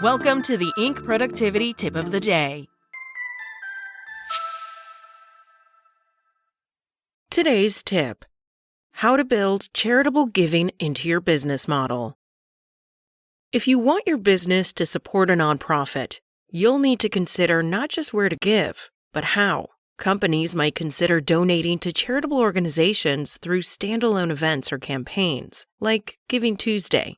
Welcome to the Inc. Productivity Tip of the Day. Today's tip: how to build charitable giving into your business model. If you want your business to support a nonprofit, you'll need to consider not just where to give, but how. Companies might consider donating to charitable organizations through standalone events or campaigns, like Giving Tuesday.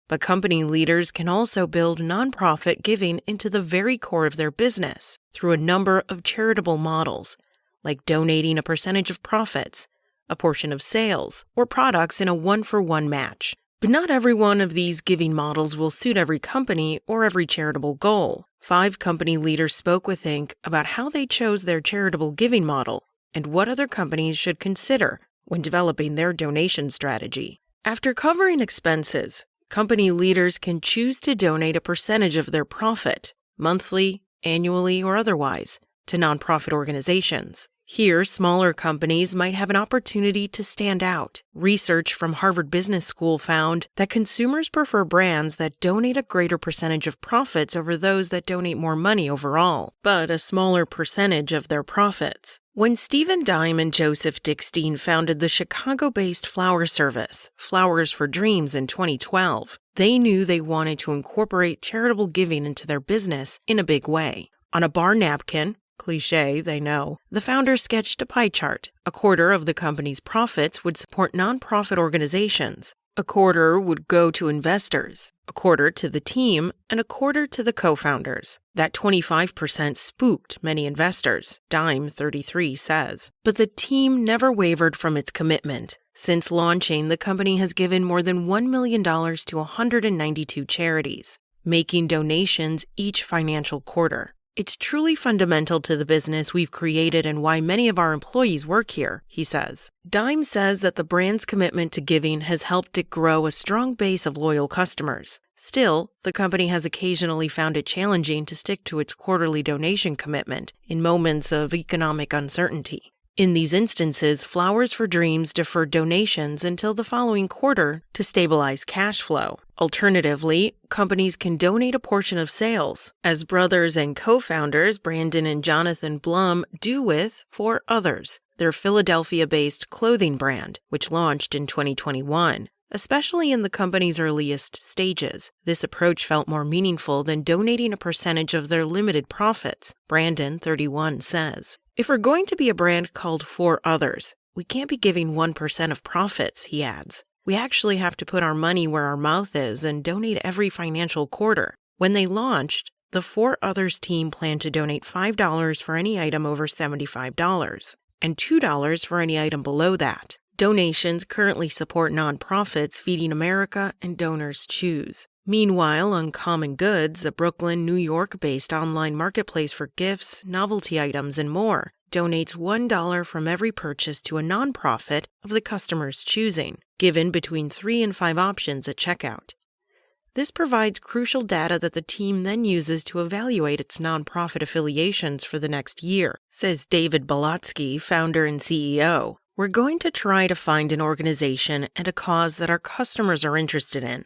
But company leaders can also build nonprofit giving into the very core of their business through a number of charitable models, like donating a percentage of profits, a portion of sales, or products in a one-for-one match. But not every one of these giving models will suit every company or every charitable goal. 5 company leaders spoke with Inc. about how they chose their charitable giving model and what other companies should consider when developing their donation strategy. After covering expenses, company leaders can choose to donate a percentage of their profit, monthly, annually, or otherwise, to nonprofit organizations. Here, smaller companies might have an opportunity to stand out. Research from Harvard Business School found that consumers prefer brands that donate a greater percentage of profits over those that donate more money overall, but a smaller percentage of their profits. When Stephen Dime and Joseph Dickstein founded the Chicago-based flower service, Flowers for Dreams, in 2012, they knew they wanted to incorporate charitable giving into their business in a big way. On a bar napkin, cliché, they know, the founders sketched a pie chart. A quarter of the company's profits would support nonprofit organizations. A quarter would go to investors, a quarter to the team, and a quarter to the co-founders. That 25% spooked many investors, Dime 33 says. But the team never wavered from its commitment. Since launching, the company has given more than $1 million to 192 charities, making donations each financial quarter. It's truly fundamental to the business we've created and why many of our employees work here, he says. Dime says that the brand's commitment to giving has helped it grow a strong base of loyal customers. Still, the company has occasionally found it challenging to stick to its quarterly donation commitment in moments of economic uncertainty. In these instances, Flowers for Dreams deferred donations until the following quarter to stabilize cash flow. Alternatively, companies can donate a portion of sales, as brothers and co-founders Brandon and Jonathan Blum do with For Others, their Philadelphia-based clothing brand, which launched in 2021. Especially in the company's earliest stages, this approach felt more meaningful than donating a percentage of their limited profits, Brandon 31 says. If we're going to be a brand called For Others, we can't be giving 1% of profits, he adds. We actually have to put our money where our mouth is and donate every financial quarter. When they launched, the For Others team planned to donate $5 for any item over $75 and $2 for any item below that. Donations currently support nonprofits Feeding America and Donors Choose. Meanwhile, Uncommon Goods, a Brooklyn, New York-based online marketplace for gifts, novelty items, and more, donates $1 from every purchase to a nonprofit of the customer's choosing, given between 3 and 5 options at checkout. This provides crucial data that the team then uses to evaluate its nonprofit affiliations for the next year, says David Balotsky, founder and CEO. We're going to try to find an organization and a cause that our customers are interested in,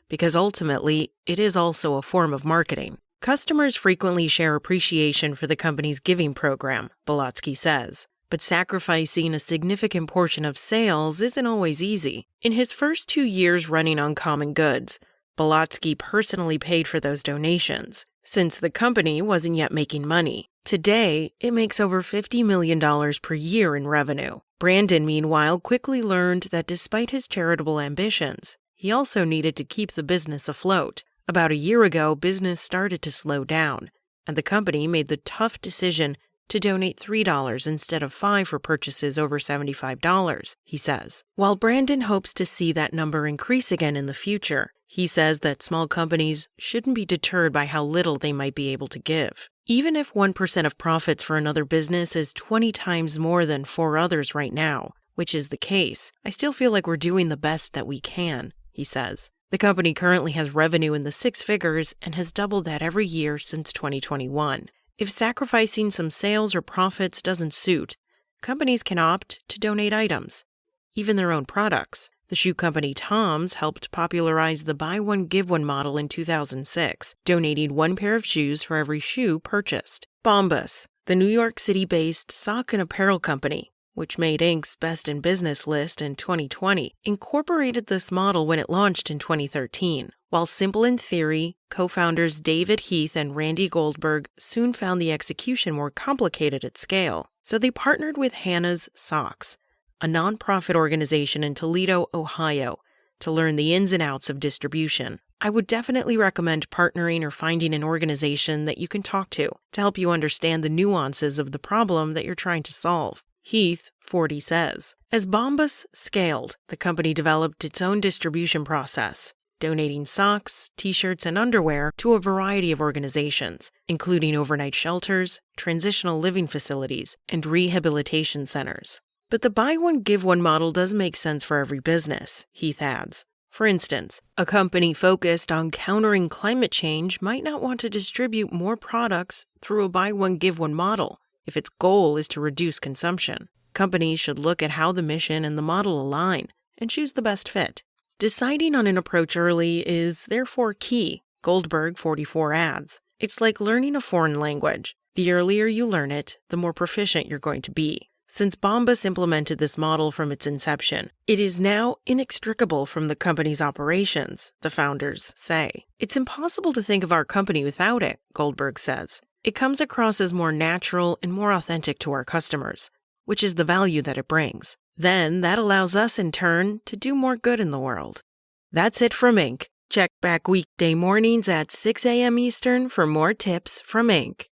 because ultimately, it is also a form of marketing. Customers frequently share appreciation for the company's giving program, Balotsky says, but sacrificing a significant portion of sales isn't always easy. In his first 2 years running Uncommon Goods, Balotsky personally paid for those donations, since the company wasn't yet making money. Today, it makes over $50 million per year in revenue. Brandon, meanwhile, quickly learned that despite his charitable ambitions, he also needed to keep the business afloat. About a year ago, business started to slow down, and the company made the tough decision to donate $3 instead of $5 for purchases over $75, he says. While Brandon hopes to see that number increase again in the future, he says that small companies shouldn't be deterred by how little they might be able to give. Even if 1% of profits for another business is 20 times more than For Others right now, which is the case, I still feel like we're doing the best that we can, he says. The company currently has revenue in the 6 figures and has doubled that every year since 2021. If sacrificing some sales or profits doesn't suit, companies can opt to donate items, even their own products. The shoe company Tom's helped popularize the buy one, give one model in 2006, donating one pair of shoes for every shoe purchased. Bombas, the New York City-based sock and apparel company, which made Inc.'s Best in Business list in 2020, incorporated this model when it launched in 2013. While simple in theory, co-founders David Heath and Randy Goldberg soon found the execution more complicated at scale, so they partnered with Hannah's Socks, a nonprofit organization in Toledo, Ohio, to learn the ins and outs of distribution. I would definitely recommend partnering or finding an organization that you can talk to help you understand the nuances of the problem that you're trying to solve. Heath, 40, says, as Bombas scaled, the company developed its own distribution process, donating socks, t-shirts, and underwear to a variety of organizations, including overnight shelters, transitional living facilities, and rehabilitation centers. But the buy one, give one model does make sense for every business, Heath adds. For instance, a company focused on countering climate change might not want to distribute more products through a buy one, give one model if its goal is to reduce consumption. Companies should look at how the mission and the model align and choose the best fit. Deciding on an approach early is therefore key, Goldberg, 44, adds. It's like learning a foreign language. The earlier you learn it, the more proficient you're going to be. Since Bombas implemented this model from its inception, it is now inextricable from the company's operations, the founders say. It's impossible to think of our company without it, Goldberg says. It comes across as more natural and more authentic to our customers, which is the value that it brings. Then that allows us, in turn, to do more good in the world. That's it from Inc. Check back weekday mornings at 6 a.m. Eastern for more tips from Inc.